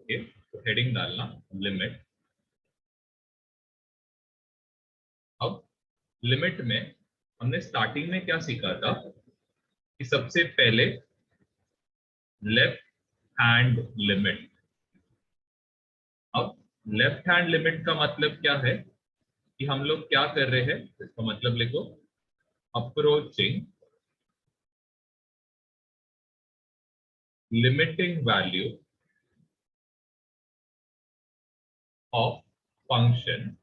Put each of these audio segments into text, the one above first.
Okay, तो heading डालना limit. अब लिमिट में हमने स्टार्टिंग में क्या सीखा था कि सबसे पहले लेफ्ट हैंड लिमिट। अब लेफ्ट हैंड लिमिट का मतलब क्या है कि हम लोग क्या कर रहे हैं, इसका मतलब लिखो, approaching limiting value of function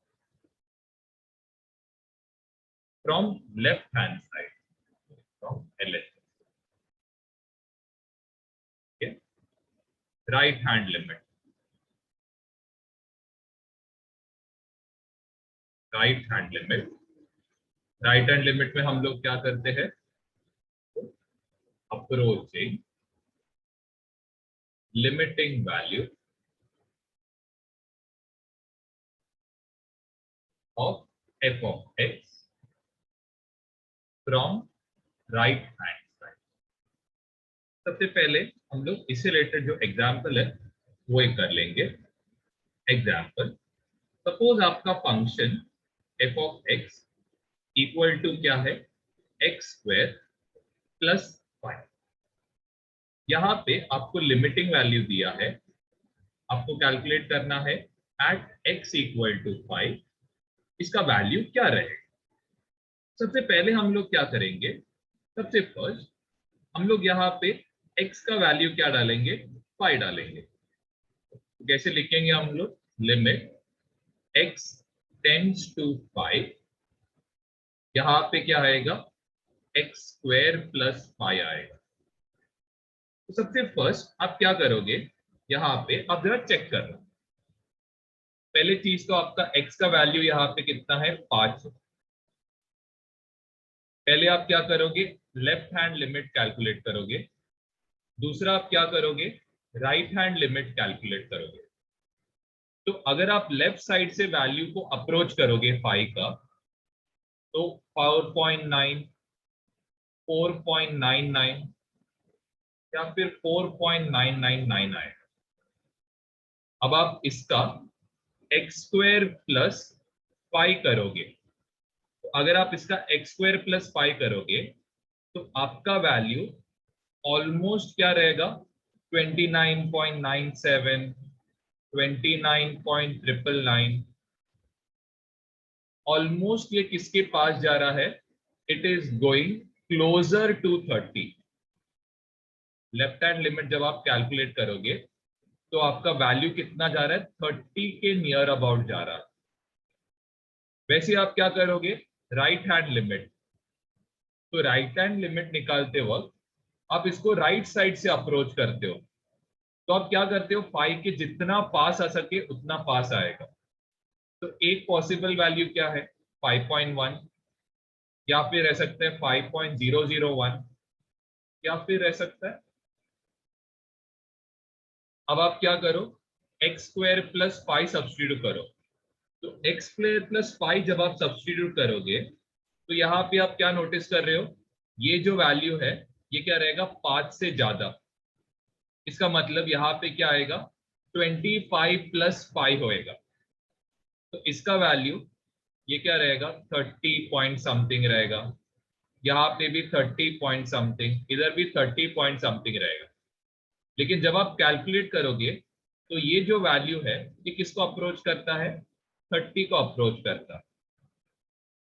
from left hand side, from LHS. Okay? Right hand limit. Right hand limit. Right hand limit में हम लोग क्या करते हैं, approaching limiting value of f of x from right hand side. सबसे पहले हम लोग इससे रिलेटेड जो एग्जाम्पल है वो एक कर लेंगे। एग्जाम्पल, सपोज आपका function f of x equal to क्या है, एक्स स्क्वायर प्लस 5। यहां पे आपको लिमिटिंग वैल्यू दिया है, आपको कैलकुलेट करना है एट एक्स इक्वल टू 5 इसका वैल्यू क्या रहेगा। सबसे पहले हम लोग क्या करेंगे, सबसे फर्स्ट हम लोग यहाँ पे x का वैल्यू क्या डालेंगे, 5 डालेंगे। तो कैसे लिखेंगे हम लोग, लिमिट x टेंड्स टू 5, यहाँ पे क्या आएगा, एक्स स्क्वायर प्लस 5 आएगा। तो सबसे फर्स्ट आप क्या करोगे, यहाँ पे आप जरा चेक करना। पहले चीज तो आपका x का वैल्यू यहाँ पे कितना है, 5 है। पहले आप क्या करोगे, लेफ्ट हैंड लिमिट कैलकुलेट करोगे। दूसरा आप क्या करोगे, राइट हैंड लिमिट कैलकुलेट करोगे। तो अगर आप लेफ्ट साइड से वैल्यू को अप्रोच करोगे 5 का, तो 4.9, 4.99 या फिर 4.999 आएगा। अब आप इसका एक्स स्क्वायर प्लस 5 करोगे, तो अगर आप इसका एक्स स्क्वायर प्लस 5 करोगे तो आपका वैल्यू ऑलमोस्ट क्या रहेगा, 29.97, 29.999। ऑलमोस्ट ये किसके पास जा रहा है, it is going closer to 30। Left hand limit जब आप कैलकुलेट करोगे तो आपका वैल्यू कितना जा रहा है, 30 के नियर अबाउट जा रहा है। वैसे आप क्या करोगे, राइट हैंड लिमिट, तो राइट हैंड लिमिट निकालते वक्त आप इसको राइट साइड से अप्रोच करते हो, तो आप क्या करते हो, 5 के जितना पास आ सके उतना पास आएगा। तो एक पॉसिबल वैल्यू क्या है, 5.1, या फिर रह सकता है 5.001, या फिर रह सकता है, अब आप क्या करो, एक्स स्क्वायर प्लस 5 सब्स्टिट्यूट करो। तो एक्स स्क्वायर प्लस 5 जब आप सब्स्टिट्यूट करोगे तो यहाँ पे आप क्या नोटिस कर रहे हो, ये जो वैल्यू है ये क्या रहेगा, 5 से ज्यादा। इसका मतलब यहाँ पे क्या आएगा, 25 प्लस 5 होएगा। तो इसका वैल्यू ये क्या रहेगा, 30 पॉइंट समथिंग रहेगा। यहाँ पे भी 30 पॉइंट समथिंग, इधर भी 30 पॉइंट समथिंग रहेगा। लेकिन जब आप कैलकुलेट करोगे तो ये जो वैल्यू है ये किसको अप्रोच करता है, 30 को अप्रोच करता है।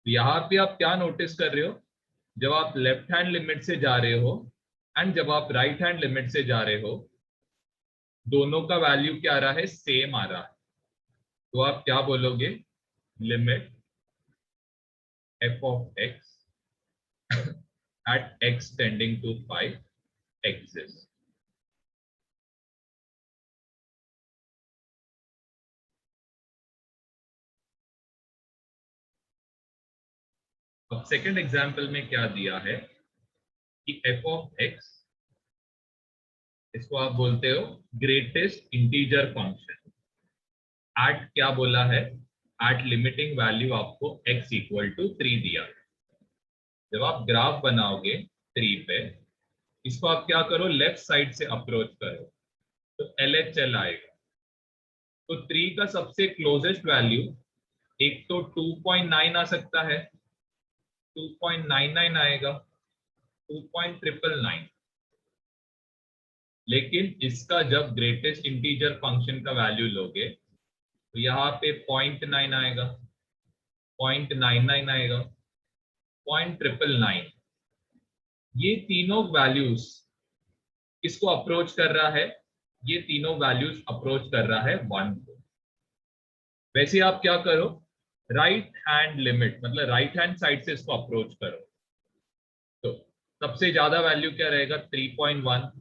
तो यहाँ पे आप क्या नोटिस कर रहे हो, जब आप लेफ्ट हैंड लिमिट से जा रहे हो एंड जब आप राइट हैंड लिमिट से जा रहे हो, दोनों का वैल्यू क्या आ रहा है, सेम आ रहा है। तो आप क्या बोलोगे, limit f of x at x tending to 5 exists। अब सेकंड एग्जांपल में क्या दिया है कि f of x, इसको आप बोलते हो ग्रेटेस्ट इंटीजर फंक्शन, एट क्या बोला है, एट लिमिटिंग वैल्यू आपको x इक्वल टू 3 दिया है। जब आप ग्राफ बनाओगे 3 पे, इसको आप क्या करो, लेफ्ट साइड से अप्रोच करो, तो LHL आएगा। तो 3 का सबसे क्लोजेस्ट वैल्यू एक तो 2.9 आ सकता है, 2.99 आएगा, 2.999, लेकिन इसका जब ग्रेटेस्ट इंटीजर फंक्शन का वैल्यू लोगे तो यहाँ पे 0.9 आएगा, 0.99 आएगा, 0.999। ये तीनों वैल्यूज किसको अप्रोच कर रहा है? ये तीनों वैल्यूज अप्रोच कर रहा है 1 को। वैसे आप क्या करो, राइट हैंड लिमिट मतलब राइट हैंड साइड से इसको अप्रोच करो। तो सबसे ज्यादा वैल्यू क्या रहेगा? 3.1।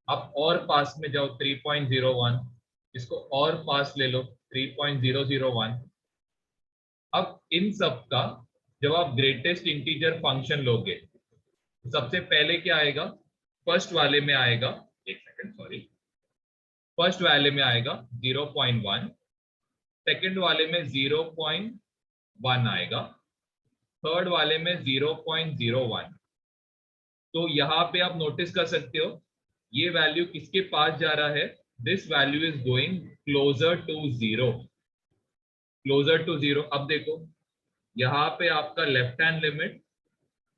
अब और पास में जाओ, 3.01, इसको और पास ले लो, 3.001। अब इन सब का जब आप ग्रेटेस्ट इंटीजर फंक्शन लोगे तो सबसे पहले क्या आएगा? फर्स्ट वाले में आएगा, एक सेकंड सॉरी, फर्स्ट वाले में आएगा 0.1, सेकंड वाले में 0.1 आएगा, थर्ड वाले में 0.01। तो यहाँ पे आप नोटिस कर सकते हो ये वैल्यू किसके पास जा रहा है? This value is going closer to 0, closer to 0। अब देखो यहाँ पे आपका left hand limit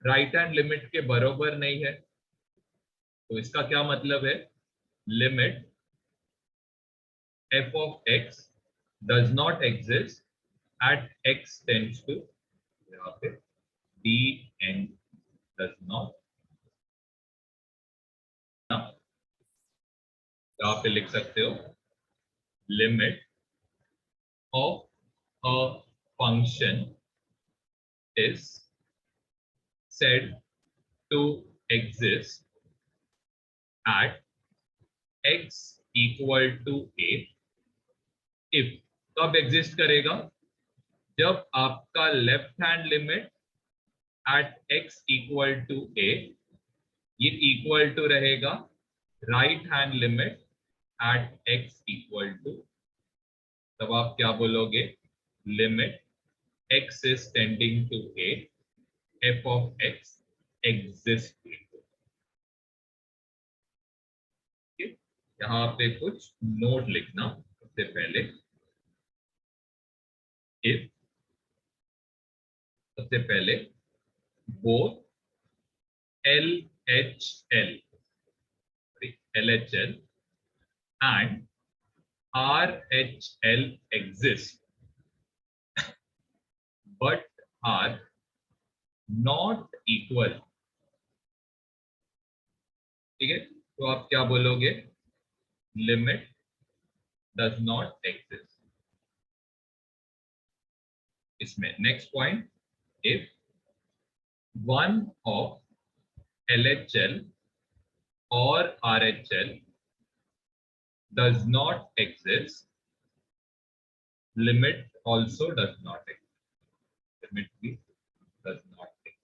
right hand limit के बराबर नहीं है, तो इसका क्या मतलब है? Limit f of x does not exist at x tends to, यहाँ पे d and does not, यहाँ पे लिख सकते हो limit of a function is said to exist at x equal to a if, कब एग्जिस्ट करेगा? जब आपका left hand limit at x equal to a ये इक्वल टू रहेगा right hand limit at x equal to, तब आप क्या बोलोगे? Limit x is tending to a f of x exists। यहाँ पे कुछ नोट लिखना सबसे पहले। if सबसे पहले both LHL and RHL exist but are not equal, ठीक है? तो आप क्या बोलोगे? Limit does not exist. इसमें next point, if one of LHL और RHL does not exist, limit also does not exist, limit भी does not exist।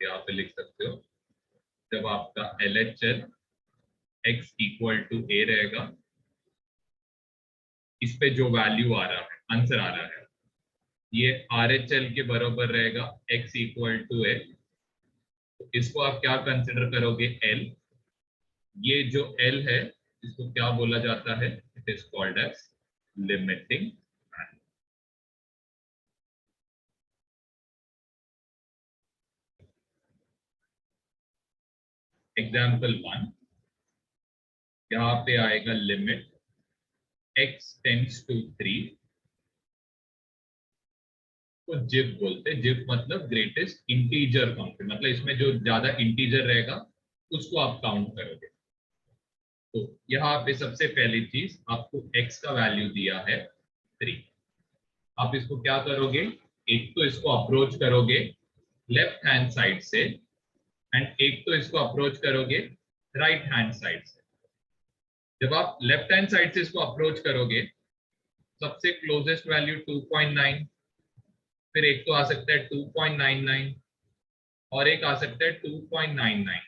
यहाँ पे लिख सकते हो जब आपका LHL x equal to a रहेगा, इस पे जो वैल्यू आ रहा है, आंसर आ रहा है, ये RHL के बराबर रहेगा x इक्वल टू a। तो इसको आप क्या कंसिडर करोगे? L। ये जो L है इसको क्या बोला जाता है? It is called as limiting. Example 1, यहाँ पे आएगा लिमिट x टेंड्स टू 3 को जिप बोलते हैं। जिप मतलब ग्रेटेस्ट इंटीजर फंक्शन, मतलब इसमें जो ज्यादा इंटीजर रहेगा उसको आप काउंट करोगे। तो यहाँ पे सबसे पहली चीज आपको x का वैल्यू दिया है 3, आप इसको क्या करोगे? एक तो इसको अप्रोच करोगे लेफ्ट हैंड साइड से एंड एक तो इसको अप्रोच करोगे राइट हैंड साइड से। जब आप लेफ्ट हैंड साइड से इसको अप्रोच करोगे सबसे क्लोजेस्ट वैल्यू 2.9, फिर एक तो आ सकता है 2.99 और एक आ सकता है 2.99।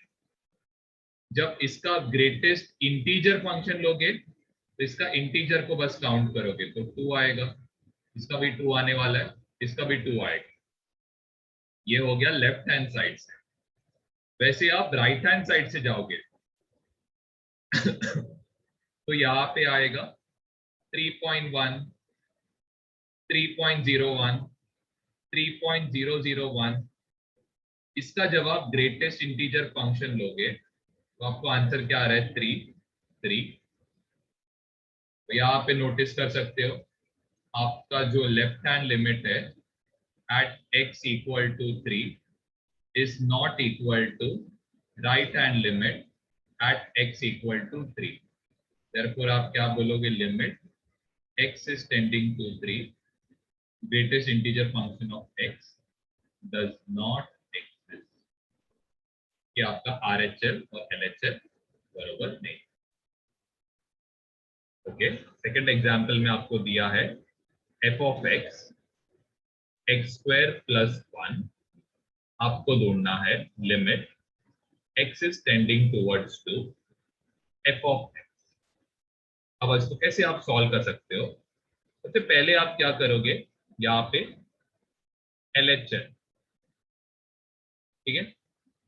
जब इसका ग्रेटेस्ट इंटीजर फंक्शन लोगे तो इसका इंटीजर को बस काउंट करोगे तो 2 आएगा, इसका भी 2 आने वाला है, इसका भी 2 आएगा। ये हो गया लेफ्ट हैंड साइड से। वैसे आप राइट हैंड साइड से जाओगे तो यहाँ पे आएगा 3.1, 3.01, 3.001। इसका जब आप ग्रेटेस्ट इंटीजर फंक्शन लोगे तो आपको आंसर क्या आ रहा है? 3। तो यहाँ पे नोटिस कर सकते हो आपका जो लेफ्ट हैंड लिमिट है at x equal to 3 is not equal to right hand limit at x equal to 3. Therefore आप क्या बोलोगे? Limit x is tending to 3, greatest integer function of x does not exist. कि आपका RHL और LHL बराबर नहीं। Okay, second example में आपको दिया है f of x x² + 1। आपको ढूंढना है limit x is tending towards to f of x। अब इसको कैसे आप सॉल्व कर सकते हो? सबसे पहले आप क्या करोगे? यहाँ पे LHL, ठीक है।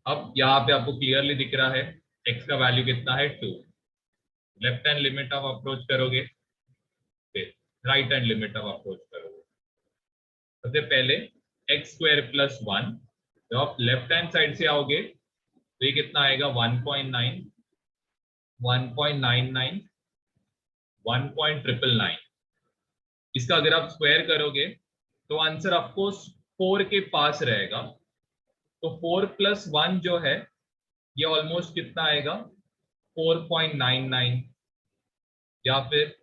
अब यहाँ पे आपको क्लियरली दिख रहा है x का वैल्यू कितना है? 2। लेफ्ट हैंड लिमिट आप अप्रोच करोगे, फिर राइट हैंड लिमिट आप अप्रोच करोगे। सबसे पहले x² + 1, जब आप लेफ्ट हैंड साइड से आओगे तो ये कितना आएगा? 1.9, 1.99, 1.999। इसका अगर आप स्क्वायर करोगे तो आंसर आपको 4 के पास रहेगा। तो 4 + 1 जो है ये ऑलमोस्ट कितना आएगा? 4.99 या फिर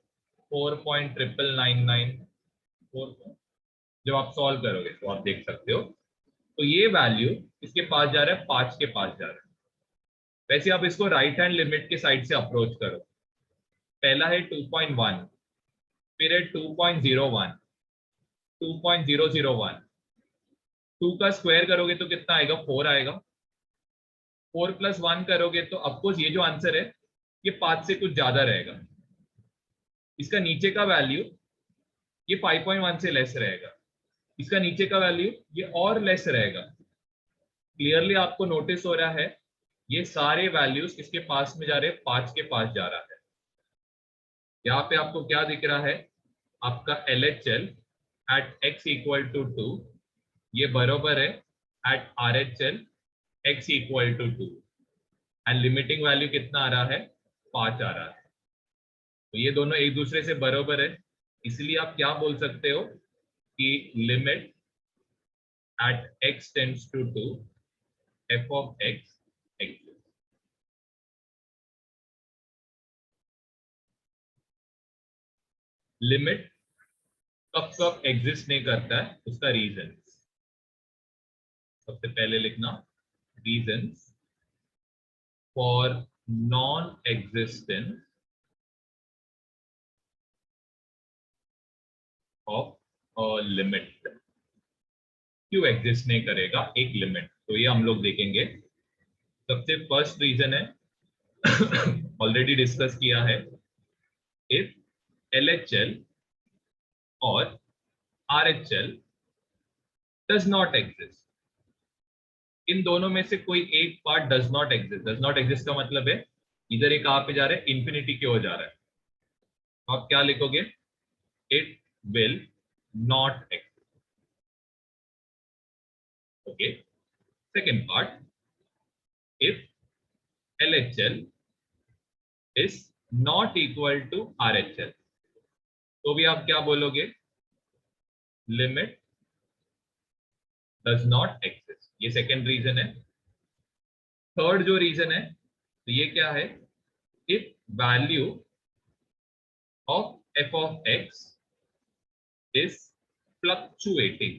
4.999। जब आप सॉल्व करोगे तो आप देख सकते हो तो ये वैल्यू इसके पास जा रहा है, 5 के पास जा रहा है। वैसे आप इसको राइट हैंड लिमिट के साइड से अप्रोच करो। पहला है 2.1, फिर है 2.01, 2.001। 2 का स्क्वायर करोगे तो कितना आएगा? 4 आएगा। 4 + 1 करोगे तो ऑफकोर्स ये जो आंसर है ये 5 से कुछ ज्यादा रहेगा। इसका नीचे का वैल्यू ये 5.1 से लेस रहेगा। इसका नीचे का वैल्यू ये और लेस रहेगा। क्लियरली आपको नोटिस हो रहा है ये सारे वैल्यूज किसके पास में जा रहे हैं? 5 के पास जा रहा है। यहाँ पे आपको क्या दिख रहा है? आपका LHL at x equal to 2 ये बराबर है at RHL x equal to 2 and limiting value कितना आ रहा है? 5 आ रहा है। तो ये दोनों एक दूसरे से बराबर है, इसलिए आप क्या बोल सकते हो कि limit at x tends to 2 f of x exists। Limit कब कब एग्जिस्ट नहीं करता है उसका रीजन सबसे पहले लिखना, reasons for non existence of a limit. क्यों एग्जिस्ट नहीं करेगा एक लिमिट? तो ये हम लोग देखेंगे। सबसे फर्स्ट रीजन है ऑलरेडी डिस्कस किया है, इफ LHL और RHL डज नॉट एग्जिस्ट। इन दोनों में से कोई एक part does not exist. Does not exist का मतलब है इधर एक कहां पे जा रहा है? इंफिनिटी की ओर जा रहा है। तो आप क्या लिखोगे? It will not exist. Okay, second part, if LHL is not equal to RHL, तो भी आप क्या बोलोगे? Limit does not exist. ये सेकेंड रीजन है। थर्ड जो रीजन है तो ये क्या है? If value of f of x is fluctuating।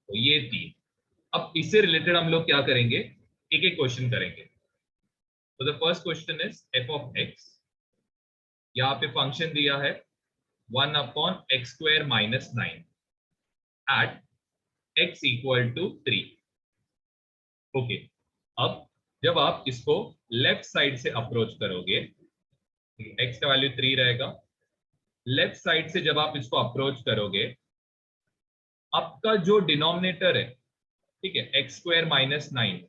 तो ये तीन। अब इससे रिलेटेड हम लोग क्या करेंगे? एक एक क्वेश्चन करेंगे। तो the first question is f of x। यहाँ पे फंक्शन दिया है 1/x² - 9 at x equal to 3। Okay, अब जब आप इसको लेफ्ट साइड से अप्रोच करोगे, x का वैल्यू 3 रहेगा। लेफ्ट साइड से जब आप इसको अप्रोच करोगे आपका जो डिनोमिनेटर है, ठीक है, एक्स स्क्वायर माइनस 9,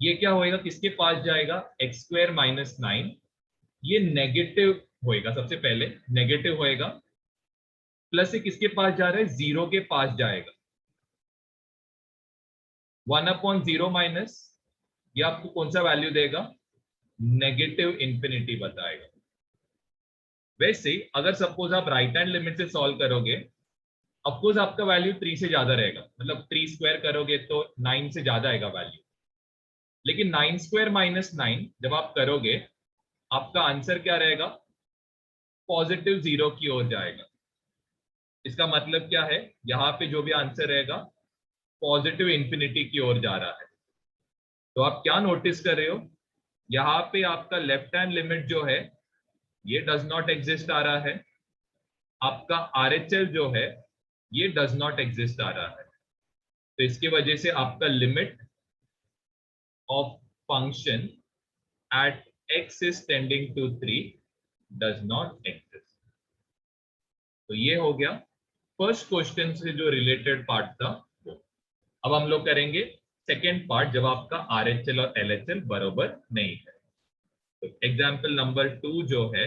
ये क्या होएगा, किसके पास जाएगा, एक्स स्क्वायर माइनस 9, ये नेगेटिव होएगा, सबसे पहले नेगेटिव होएगा, प्लस से किसके पास जा रहा है, जीरो के पास जाएगा। 1/0 माइनस, ये आपको कौन सा वैल्यू देगा, नेगेटिव इंफिनिटी बताएगा। वैसे अगर सपोज आप राइट हैंड लिमिट से सॉल्व करोगे, ऑफकोर्स आपका वैल्यू 3 से ज्यादा रहेगा, मतलब 3 स्क्वायर करोगे तो 9 से ज्यादा आएगा वैल्यू, लेकिन 9 स्क्वायर माइनस 9 जब आप करोगे, आपका आंसर क्या रहेगा, पॉजिटिव जीरो की ओर जाएगा। इसका मतलब क्या है, यहाँ पे जो भी आंसर रहेगा पॉजिटिव इंफिनिटी की ओर जा रहा है। तो आप क्या नोटिस कर रहे हो, यहाँ पे आपका लेफ्ट हैंड लिमिट जो है ये डज नॉट एग्जिस्ट आ रहा है, आपका RHL जो है ये डज नॉट एग्जिस्ट आ रहा है। तो इसकी वजह से आपका limit of function at x is tending to 3 does not exist। तो ये हो गया फर्स्ट क्वेश्चन से जो रिलेटेड पार्ट था वो। अब हम लोग करेंगे सेकेंड पार्ट, जब आपका RHL और LHL बराबर नहीं है। तो एग्जाम्पल नंबर 2 जो है,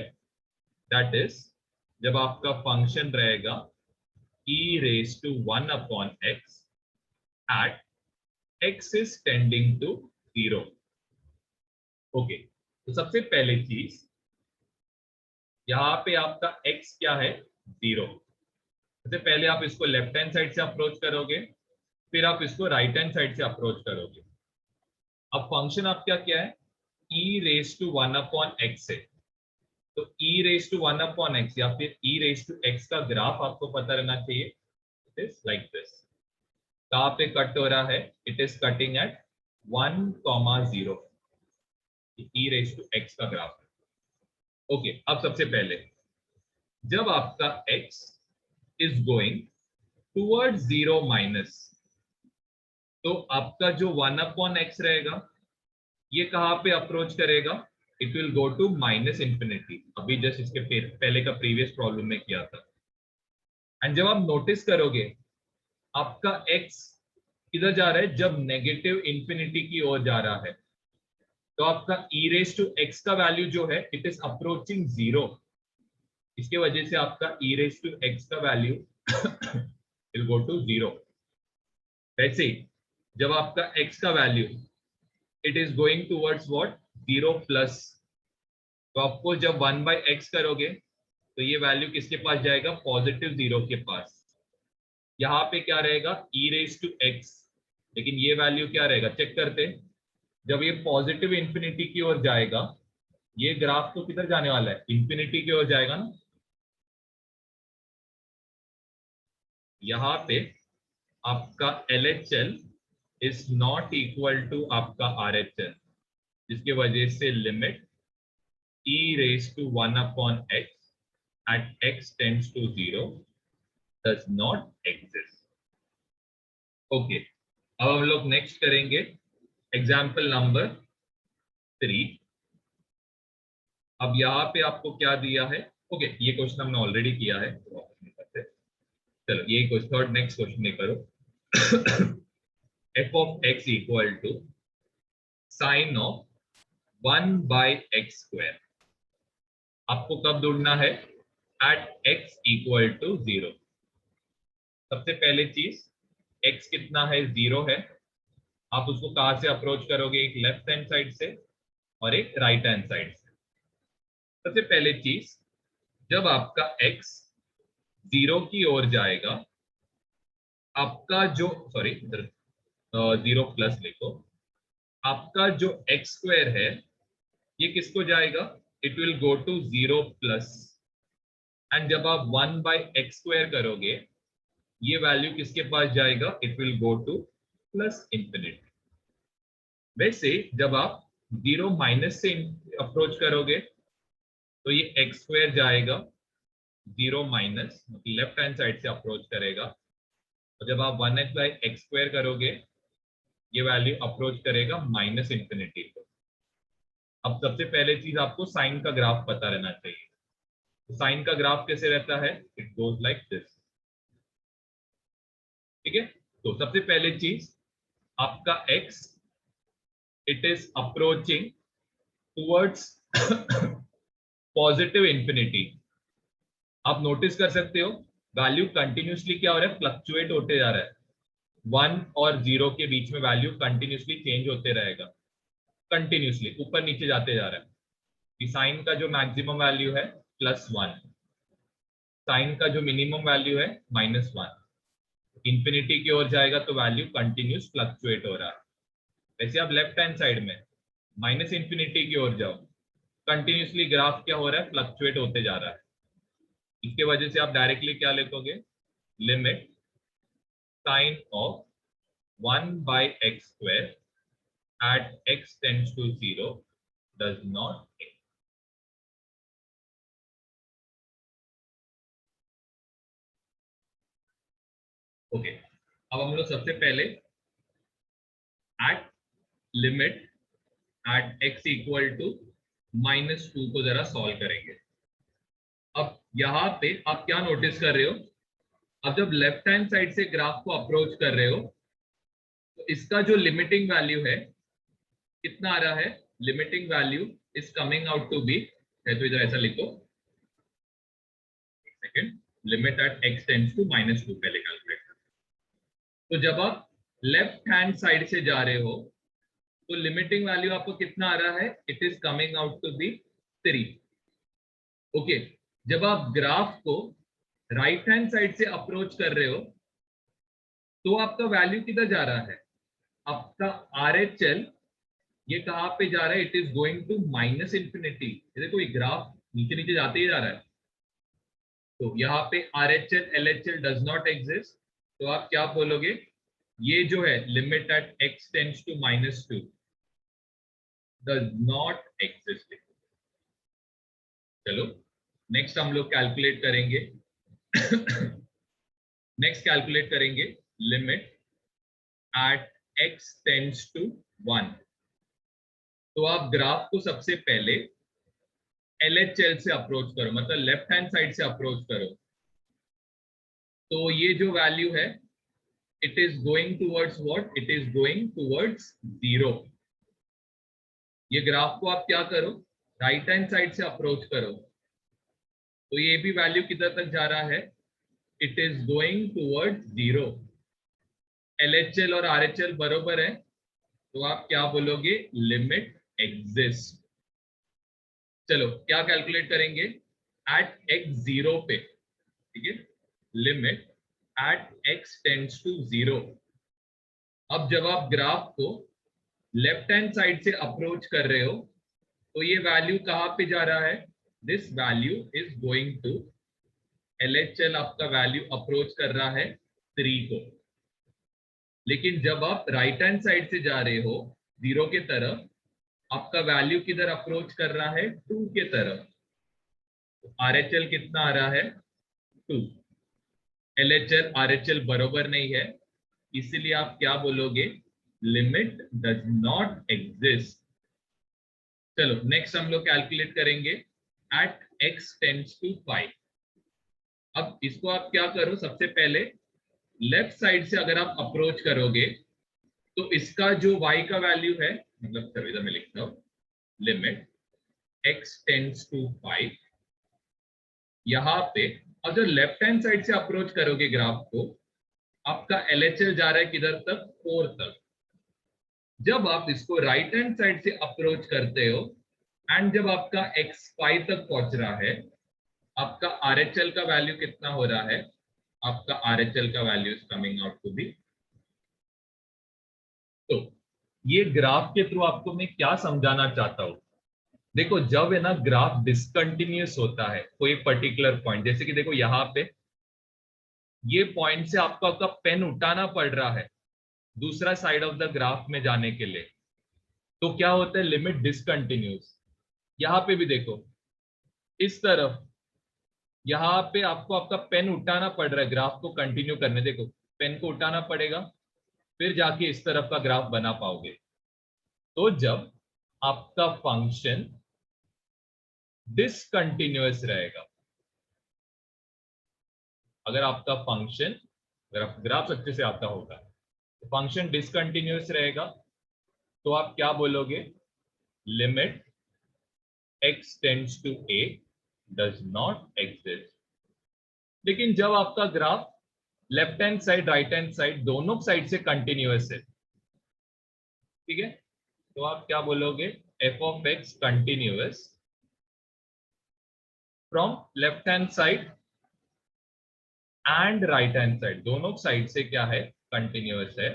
दैट इज जब आपका फंक्शन रहेगा e raised to 1 upon x at x is tending to 0। Okay, तो सबसे पहले चीज, यहाँ पे आपका x क्या है, 0। सबसे पहले आप इसको लेफ्ट हैंड साइड से अप्रोच करोगे, फिर आप इसको राइट हैंड साइड से अप्रोच करोगे। अब फंक्शन आपका क्या है, e raised to 1 upon x है, तो e raised to 1 upon x या फिर e raised to x का ग्राफ आपको पता रहना चाहिए। It is like this. कहाँ पे कट हो रहा है, it is cutting at 1,0, e raised to x का ग्राफ है। ओके, अब सबसे पहले जब आपका x is going toward 0 minus, तो आपका जो 1 अपॉन x रहेगा ये कहाँ पे अप्रोच करेगा, it will go to minus infinity. अभी जस्ट इसके पहले का प्रीवियस प्रॉब्लम में किया था। एंड जब आप नोटिस करोगे आपका x किधर जा रहा है, जब नेगेटिव इंफिनिटी की ओर जा रहा है, तो आपका e रेज टू x का वैल्यू जो है इट इज अप्रोचिंग 0। इसके वजह से आपका e रेज टू x का वैल्यू विल गो टू 0। वैसे जब आपका x का value it is going towards what, 0 plus, तो आपको जब 1/x करोगे तो ये वैल्यू किसके पास जाएगा, पॉजिटिव 0 के पास। यहाँ पे क्या रहेगा, e रेज टू x, लेकिन ये वैल्यू क्या रहेगा, चेक करते हैं। जब ये पॉजिटिव इंफिनिटी की ओर जाएगा, ये ग्राफ तो किधर जाने वाला है, इंफिनिटी की ओर जाएगा ना। यहाँ पे आपका LHL is not equal to आपका RHL, जिसकी वजह से लिमिट e raised to 1 upon x at x tends to 0 does not exist। Okay, अब हम लोग नेक्स्ट करेंगे एग्जाम्पल नंबर 3। अब यहाँ पे आपको क्या दिया है, ओके ये क्वेश्चन हमने ऑलरेडी किया है, चलो ये क्वेश्चन थर्ड नेक्स्ट क्वेश्चन नहीं करो। f of x equal to sine of 1/x square, आपको कब ढूंढना है, एट x इक्वल टू 0। सबसे पहले चीज, x कितना है, 0 है। आप उसको कहां से अप्रोच करोगे, एक लेफ्ट हैंड साइड से और एक राइट हैंड साइड से। सबसे पहले चीज, जब आपका x 0 की ओर जाएगा, आपका जो सॉरी इधर 0 प्लस लिखो, आपका जो x स्क्वायर है ये किसको जाएगा, it will go to 0 plus. And जब आप 1/x स्क्वायर करोगे, ये वैल्यू किसके पास जाएगा, it will go two plus infinity. वैसे जब आप 0 माइनस से अप्रोच करोगे तो ये x स्क्वायर जाएगा 0 माइनस, लेफ्ट हैंड साइड से अप्रोच करेगा। और जब आप 1h/x स्क्वायर करोगे, ये वैल्यू अप्रोच करेगा माइनस इंफिनिटी को। अब सबसे पहले चीज, आपको साइन का ग्राफ पता रहना चाहिए। तो साइन का ग्राफ कैसे रहता है, इट गोज लाइक दिस। ठीक है, तो सबसे पहले चीज आपका x it is approaching towards positive infinity. आप नोटिस कर सकते हो वैल्यू कंटिन्यूसली क्या हो रहा है, फ्लक्चुएट होते जा रहा है। 1 और 0 के बीच में वैल्यू कंटिन्यूसली चेंज होते रहेगा, कंटिन्यूसली ऊपर नीचे जाते जा रहा है। साइन का जो मैक्सिमम वैल्यू है +1, साइन का जो मिनिमम वैल्यू है -1, इंफिनिटी की ओर जाएगा तो वैल्यू कंटिन्यूस फ्लक्चुएट हो रहा है। वैसे आप लेफ्ट हैंड साइड में -इंफिनिटी की ओर जाओ, कंटिन्यूसली ग्राफ क्या हो रहा है, फ्लक्चुएट होते जा रहा है। इसके वजह से आप डायरेक्टली क्या लिखोगे, limit sine of 1/x² at x tends to 0 does not exist। Okay, अब हम लोग सबसे पहले at limit at x equal to -2 को जरा सॉल्व करेंगे। अब यहाँ पे आप क्या नोटिस कर रहे हो, अब जब लेफ्ट हैंड साइड से ग्राफ को अप्रोच कर रहे हो तो इसका जो लिमिटिंग वैल्यू है कितना आ रहा है, limiting value is coming out to be, है तो इधर ऐसा लिखो, second, limit at x tends to -2 पहले कैलकुलेट कर। तो जब आप लेफ्ट हैंड साइड से जा रहे हो तो लिमिटिंग वैल्यू आपको कितना आ रहा है, it is coming out to be 3। Okay, जब आप ग्राफ को राइट हैंड साइड से अप्रोच कर रहे हो तो आपका वैल्यू किधर जा रहा है, आपका RHL ये कहां पे जा रहा है, it is going to -infinity. देखो ये ग्राफ नीचे नीचे जाते ही जा रहा है, तो यहाँ पे RHL LHL does not exist, तो आप क्या बोलोगे, ये जो है limit at x tends to -2 does not exist. चलो नेक्स्ट हम लोग कैलकुलेट करेंगे नेक्स्ट कैलकुलेट करेंगे limit at x tends to 1। तो आप ग्राफ को सबसे पहले LHL से अप्रोच करो, मतलब लेफ्ट हैंड साइड से अप्रोच करो, तो ये जो वैल्यू है it is going towards what, it is going towards 0। ये ग्राफ को आप क्या करो, राइट हैंड साइड से अप्रोच करो, तो ये भी वैल्यू किधर तक जा रहा है, it is going towards 0। LHL और RHL बरोबर है, तो आप क्या बोलोगे, लिमिट एग्जिस्ट। चलो क्या कैलकुलेट करेंगे, एट x0 पे, ठीक है, limit at x tends to 0। अब जब आप ग्राफ को लेफ्ट हैंड साइड से अप्रोच कर रहे हो तो ये वैल्यू कहां पे जा रहा है, this value is going to, LHL आपका वैल्यू अप्रोच कर रहा है 3 को। लेकिन जब आप राइट हैंड साइड से जा रहे हो 0 के तरफ, आपका वैल्यू किधर अप्रोच कर रहा है, 2 के तरफ। तो RHL कितना आ रहा है, 2। LHL RHL बरोबर नहीं है, इसीलिए आप क्या बोलोगे, लिमिट डज नॉट एग्जिस्ट। चलो नेक्स्ट हम लोग कैलकुलेट करेंगे एट x टेंड्स टू 5। अब इसको आप क्या करो, सबसे पहले लेफ्ट साइड से अगर आप अप्रोच करोगे तो इसका जो y का वैल्यू है, मतलब चलो इधर मैं लिखता हूं, लिमिट x टेंड्स टू 5, यहाँ पे अगर लेफ्ट हैंड साइड से अप्रोच करोगे ग्राफ को, आपका LHL जा रहा है किधर तक, 4 तक। जब आप इसको राइट हैंड साइड से अप्रोच करते हो एंड जब आपका x 5 तक पहुंच रहा है, आपका RHL का वैल्यू कितना हो रहा है, आपका RHL का value is coming out to be. तो ये ग्राफ के थ्रू आपको मैं क्या समझाना चाहता हूं, देखो जब है ना ग्राफ डिसकंटिन्यूअस होता है कोई पर्टिकुलर पॉइंट, जैसे कि देखो यहाँ पे ये पॉइंट से आपको आपका पेन उठाना पड़ रहा है दूसरा साइड ऑफ द ग्राफ में जाने के लिए, तो क्या होता है, लिमिट डिसकंटिन्यूअस। यहाँ पे भी देखो इस तरफ, यहाँ पे आपको आपका पेन उठाना पड़ रहा है ग्राफ को कंटिन्यू करने, देखो पेन को उठाना पड़ेगा फिर जाके इस तरफ का ग्राफ बना पाओगे। तो जब आपका फंक्शन डिसकंटिन्यूअस रहेगा, अगर आपका फंक्शन अगर ग्राफ अच्छे से आता होगा तो फंक्शन डिसकंटिन्यूअस रहेगा तो आप क्या बोलोगे, limit x tends to a does not exist. लेकिन जब आपका graph left hand side right hand side दोनों साइड से कंटिन्यूअस है, ठीक है, तो आप क्या बोलोगे, f of x continuous from left hand side and right hand side, दोनों साइड से क्या है, कंटिन्यूअस है,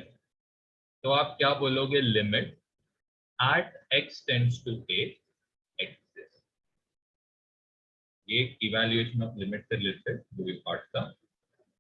तो आप क्या बोलोगे, limit at x tends to a exist. ये इवैल्यूएशन ऑफ लिमिट से रिलेटेड जो भी पार्ट था